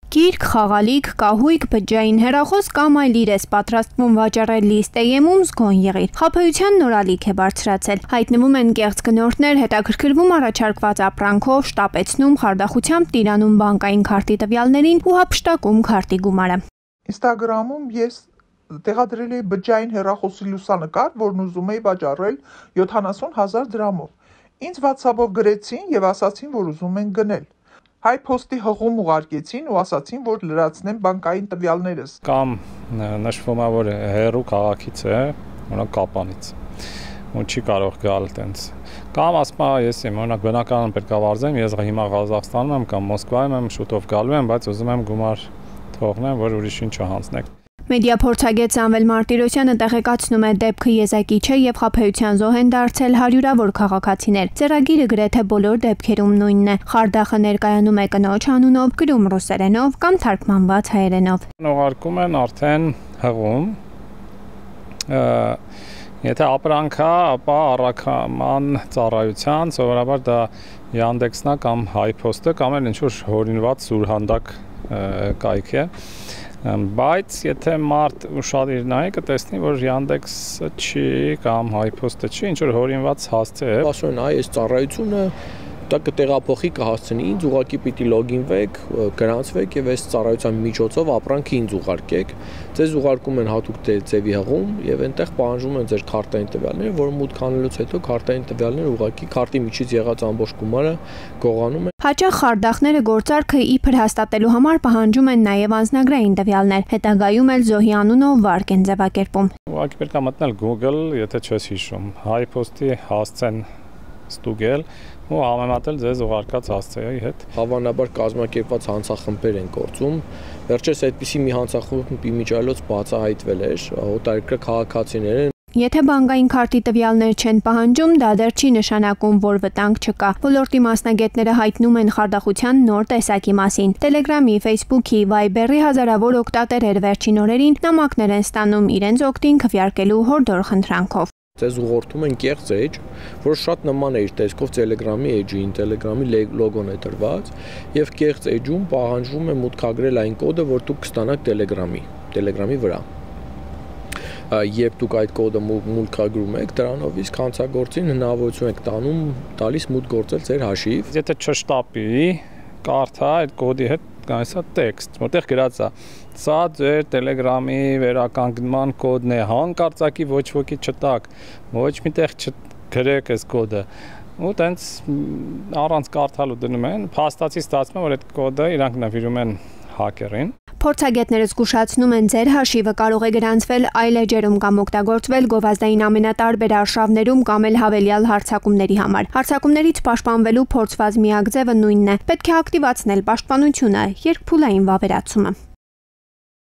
Գիրք, խաղալիք, կահույք, բջջային հեռախոս կամ այլ իրես պատրաստվում վաճառել լիստեյում զգոն եղիր։ Խաբեության նորալիք է բարձրացել։ Հայտնվում են կեղծ գնորդներ, հետաքրքրվում առաջարկված ապրանքով, շտապեցնում, խարդախությամբ տիրանում բանկային քարտի տվյալներին ու հափշտակում քարտի գումարը։ Ինստագրամում ես տեղադրել էի բջջային հեռախոսի լուսանկար, որն ուզում էի վաճառել 70,000 դրամով։ Ինձ WhatsApp-ով գրեցին եւ ասացին, որ ուզում են գնել։ Հայ փոստի հղում ուղարկեցին ու ասացին, որ լրացնեն բանկային տվյալներս։ Կամ նշվում է, որ հեռու քաղաքից է, օրինակ Կապանից։ Ու չի կարող գալ տենց։ Կամ ասում է, ես եմ, օրինակ բնակարան պետք է վարձեմ, ես հիմա Ղազախստանում եմ կամ Մոսկվայում եմ, շուտով գալու եմ, բայց ուզում եմ գումար թողնեմ, որ ուրիշ ինչ չհանձնեք։ Մեդիա փորձագետ Սամվել Մարտիրոսյանը տեղեկացնում է, դեպքը եզակի չէ եւ խաբեության զոհ են դարձել հարյուրավոր քաղաքացիներ։ Ծրագիրը գրեթե բոլոր դեպքերում նույնն է։ Խարդախը ներկայանում է կնոջ անունով, գրում ռուսերենով կամ թարգմանված հայերենով։ Ուղարկում են արդեն հղում։ Եթե ապրանք է, ապա առաքման ծառայության, սովորաբար դա Yandex-ն է կամ Հայփոստը կամ էլ ինչ-որ հորինված սուրհանդակ կայք է։ Բայց եթե մարդ ուշադիր նայի կտեսնի, որ Yandex-ը չի կամ Հայփոստը չի, ինչ որ հորինված հասցե է։ Ասում են, այս ծառայությունը դա կտեղափոխի կհասցնի ինձ, ուղղակի պիտի լոգինվեք, գրանցվեք եւ այս ծառայության միջոցով ապրանքը ինձ ուղարկեք։ Ձեզ ուղարկում են հատուկ ձևի հղում եւ այնտեղ պահանջում են ձեր քարտային տվյալները, որը մուտք անելուց հետո քարտային տվյալները ուղղակի քարտի միջից եղած ամբողջ գումարը գողանում են։ Հաճախ խարդախները գործարքը իբր հաստատելու համար պահանջում են նաեւ անձնագրային տվյալներ, հետագայում էլ զոհի անունով վարկ են ձևակերպում։ Ուղղակի պետք է մտնել Google, եթե չես հիշում, Հայփոստի հասցեն ստուգել ու համեմատել ձեզ ուղարկած հասցեի հետ։ Հավանաբար կազմակերպված հանցախմբեր են գործում։ Վերջերս այդպիսի մի հանցախումբ իմիջիայլոց բացահայտվել էր, օտարերկրյա քաղաքացիներ են։ Եթե բանկային քարտի տվյալներ չեն պահանջում, դա դեռ չի նշանակում, որ վտանգ չկա։ Ոլորտի մասնագետները հայտնում են խարդախության նոր տեսակի մասին։ Telegram-ի, Facebook-ի, Viber-ի հազարավոր օգտատերեր վերջին օրերին նամակներ են ստանում իրենց օգտին քվեարկելու հորդոր խնդրանքով։ Ձեզ ուղղորդում են կեղծ էջ, որը շատ նման է իր տեսքով Telegram-ի էջին, Telegram-ի լոգոն է դրված, եւ կեղծ էջում պահանջվում է մուտքագրել այն կոդը, որ դուք կստանաք Telegram-ի վրա։ Երբ դուք այդ կոդը մուտքագրում եք, դրանով իսկ հանցագործին հնարավորություն եք տալիս մուտք գործել ձեր հաշիվ։ Եթե չշտապի, կարդա այդ կոդի հետ գայսա տեքստ, որտեղ գրած է. Սա ձեր Telegram-ի վերականգնման կոդն է, հանկարծակի ոչ ոքի չտակ, ոչ միտեղ չգրեք այս կոդը։ Ու տենց առանց կարդալու դնում են, փաստացի ստացվում է, որ այդ կոդը իրանք նվիրում են հակերին։ Փորձագետները զգուշացնում են, ձեր հաշիվը կարող է գրանցվել այլ էջերում կամ օգտագործվել գովազդային ամենատարբեր արշավներում կամ էլ հավելյալ հարձակումների համար։ Հարձակումներից պաշտպանվելու փորձված միակ ձևը նույնն է։ Պետք է ակտիվացնել պաշտպանությունը, երկփուլային վավերացումը։